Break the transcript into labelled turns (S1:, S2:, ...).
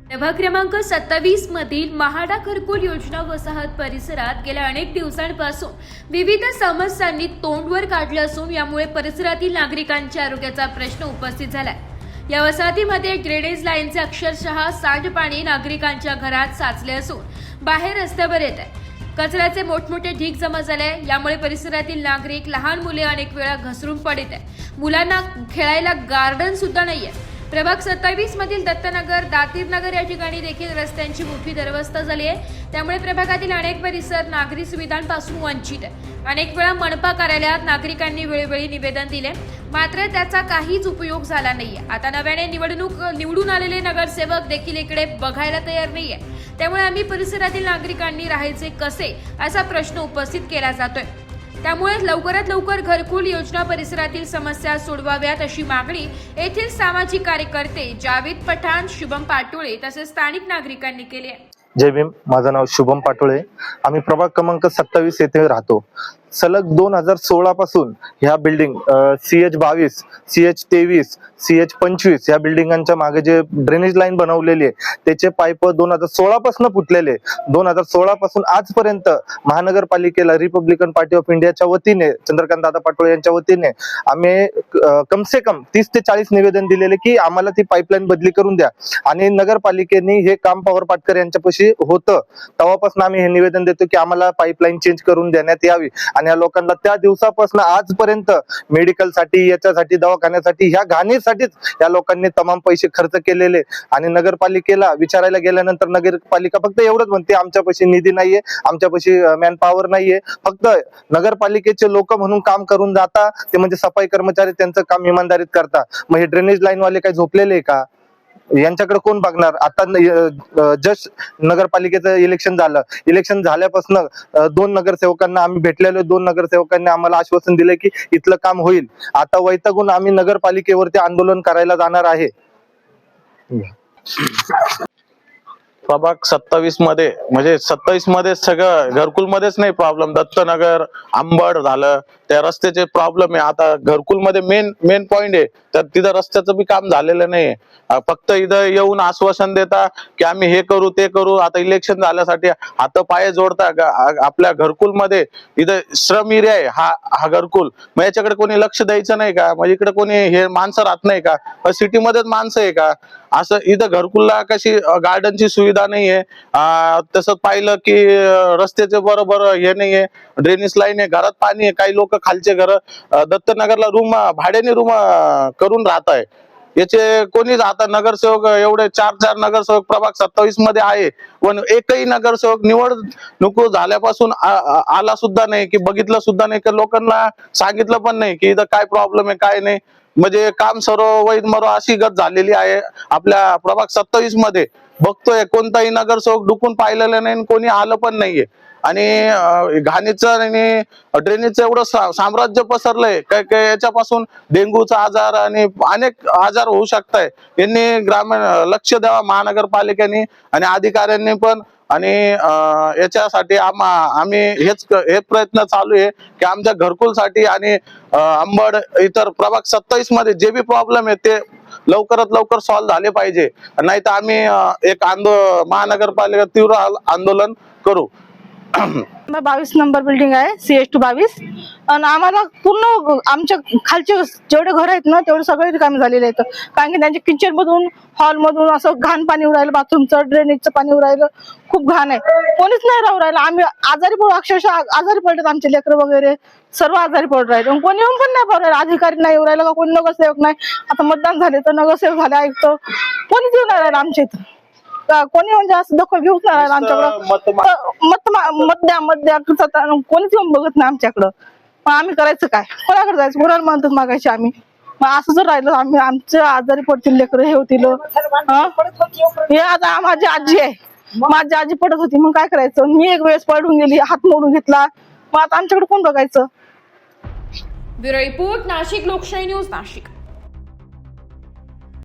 S1: प्रभाग क्रमांक 27 मधील महाडा घरकुल योजना वसाहत परिसरात गेल्या अनेक दिवसांपासून विविध समस्यांनी तोंडवर काढले असून यामुळे परिसरातील नागरिकांच्या आरोग्याचा प्रश्न उपस्थित झालाय। या वसाहतीमध्ये ड्रेनेज लाईनचे अक्षरशः सांडपाणी नागरिकांच्या घरात साचले असून बाहेर रस्त्यावर येत आहे। कचऱ्याचे मोठमोठे ढीग जमा झाले। यामुळे परिसरातील नागरिक, लहान मुले अनेक वेळा घसरून पडत आहेत। मुलांना खेळायला गार्डन सुद्धा नाहीये। प्रभाग 27 मधील दत्तनगर, दातीरनगर या ठिकाणी देखील रस्त्यांची मोठी दुरवस्था झाली आहे। त्यामुळे प्रभागातील अनेक परिसर नागरी सुविधांपासून वंचित आहे। अनेक वेळा मनपा कार्यालयात नागरिकांनी वेळोवेळी निवेदन दिले, मात्र त्याचा काहीच उपयोग झाला नाहीये। आता नव्याने निवडून आलेले नगरसेवक देखील इकडे बघायला तयार नाहीये। त्यामुळे आम्ही परिसरातील नागरिकांनी राहायचे कसे असा प्रश्न उपस्थित केला जातोय। त्यामुळे लवकरात लवकर घरकुल योजना परिसरातील समस्या सोडवाव्यात अशी मागणी येथील सामाजिक कार्यकर्ते जावेद पठाण, शुभम पाटोळे तसेच स्थानिक नागरिकांनी केली आहे।
S2: जय भीम। माझं नाव शुभम पाटोळे। आम्ही प्रभाग क्रमांक 27 येथे राहतो। सलग 2016 पासून ह्या बिल्डिंग CH22, CH23, CH25 या बिल्डिंगांच्या मागे जे ड्रेनेज लाईन बनवलेली आहे त्याचे पाईप 2016 पासून फुटलेले। 2016 पासून आजपर्यंत महानगरपालिकेला रिपब्लिकन पार्टी ऑफ इंडियाच्या वतीने, चंद्रकांत दादा पाटोळे यांच्या वतीने आम्ही कम से कम 30 ते 40 निवेदन दिलेले की आम्हाला ती पाईपलाईन बदली करून द्या। आणि नगरपालिकेने हे काम पवार पाटकर यांच्यापाशी होतं, तेव्हापासून आम्ही हे निवेदन देतो की आम्हाला पाईपलाईन चेंज करून देण्यात यावी। आणि या लोकांना त्या दिवसापासून आजपर्यंत मेडिकल साठी, याच्यासाठी, दवाखान्यासाठी, ह्या घाणीसाठीच या लोकांनी तमाम पैसे खर्च केलेले। आणि नगरपालिकेला विचारायला गेल्यानंतर नगरपालिका फक्त एवढंच म्हणते, आमच्यापाशी निधी नाहीये, आमच्यापाशी मॅन पॉवर नाहीये। फक्त नगरपालिकेचे लोक म्हणून काम करून जाता, ते म्हणजे सफाई कर्मचारी त्यांचं काम इमानदारीत करता। मग हे ड्रेनेज लाईन वाले काही झोपलेले आहे का? यांच्याकडे कोण बघणार? आता जस्ट नगरपालिकेचं इलेक्शन झालं, इलेक्शन झाल्यापासून 2 नगरसेवकांना आम्ही भेटलेलो। 2 नगरसेवकांनी आम्हाला आश्वासन दिले की इथलं काम होईल। आता वैतागून आम्ही नगरपालिकेवरती आंदोलन करायला जाणार आहे।
S3: प्रभाग 27 मध्ये म्हणजे 27 मध्ये सगळं घरकुल मध्येच नाही प्रॉब्लेम, दत्तनगर, अंबड झालं, त्या रस्त्याचे प्रॉब्लेम आहे। आता घरकुल मध्ये मेन पॉइंट आहे, तर तिथं रस्त्याचं बी काम झालेलं नाही। फक्त इथं येऊन आश्वासन देता की आम्ही हे करू ते करू। आता इलेक्शन झाल्यासाठी हात पाय जोडता। आपल्या घरकुल मध्ये इथं श्रम एरिया आहे हा घरकुल, मग याच्याकडे कोणी लक्ष द्यायचं नाही का? म्हणजे इकडे कोणी हे माणसं राहत नाही का? सिटी मध्येच माणसं आहे का? असं इथं घरकुलला कशी गार्डनची सुविधा नाहीये। तसंच पाहिलं की रस्त्याचे बरोबर हे नाहीये, ड्रेनेज लाईन आहे, घरात पाणी आहे। काही लोक खालचे घर दत्तनगरला भाड्याने रूम करून राहत आहे। याचे कोणी आता नगरसेवक एवढे 4 नगरसेवक प्रभाग 27 मध्ये आहे, पण एकही नगरसेवक निवडणूक झाल्यापासून आला सुद्धा नाही, की बघितलं सुद्धा नाही, की लोकांना सांगितलं पण नाही की इथं काय प्रॉब्लेम आहे काय नाही। म्हणजे काम सर्व वैध मरो अशी गत झालेली आहे आपल्या प्रभाग 27 मध्ये। बघतोय कोणताही नगरसेवक डुकून पाहिलेलं नाही, कोणी आलं पण नाहीये। आणि घाणीचं आणि ड्रेनेजचं एवढं साम्राज्य पसरलंय काय याच्यापासून डेंग्यूचा आजार आणि अनेक आजार होऊ शकताय। यांनी ग्रामीण लक्ष द्यावा महानगरपालिकेने आणि अधिकाऱ्यांनी पण। आणि याच्यासाठी आम्ही हेच प्रयत्न चालू आहे की आमच्या घरकुलसाठी आणि अंबड इतर प्रभाग 27 मध्ये जे बी प्रॉब्लेम आहे ते लवकरात लवकर सॉल्व्ह झाले पाहिजे। नाही तर आम्ही एक महानगरपालिका तीव्र आंदोलन करू।
S4: 22 नंबर बिल्डिंग आहे, CH22। आणि आम्हाला पूर्ण आमच्या खालचे जेवढे घर आहेत ना तेवढे सगळे रिकामे झालेले आहेत। कारण की त्यांच्या किचन मधून, हॉल मधून असं घाण पाणी उरायलं, बाथरूमचं ड्रेनेजचं पाणी उरायलं, खूप घाण आहे। कोणीच नाही राहू राहिलं। आम्ही आजारी पडू, अक्षरशः आजारी पडतात आमचे लेकर वगैरे सर्व आजारी पडू राहिले। कोणी येऊन पण नाही पडू राहिलं, अधिकारी नाही येऊ राहिलं का, कोणी नगरसेवक नाही। आता मतदान झाले तर नगरसेवक झाले ऐकतो, कोणीच येऊन नाही राहिलं आमच्या इथं। कोणी म्हणजे असं दखल घेऊच नाही राहिलं आमच्याकडं। मत द्या कोणीच येऊन बघत नाही आमच्याकडं। मग आम्ही करायचं काय? कोणाकडे जायचं? कोणाला मदत मागायची आम्ही? मग असं जर राहिलं आम्ही, आमचे आजारी पडतील लेकर, हे होतील। हे आता माझी आजी आहे, माझी आजी पडत होती, मग काय करायचं? मी एक वेळेस पडून गेली, हात मोडून घेतला, मग आता आमच्याकडे कोण बघायचं?
S1: ब्युरो रिपोर्ट, नाशिक लोकशाही न्यूज, नाशिक।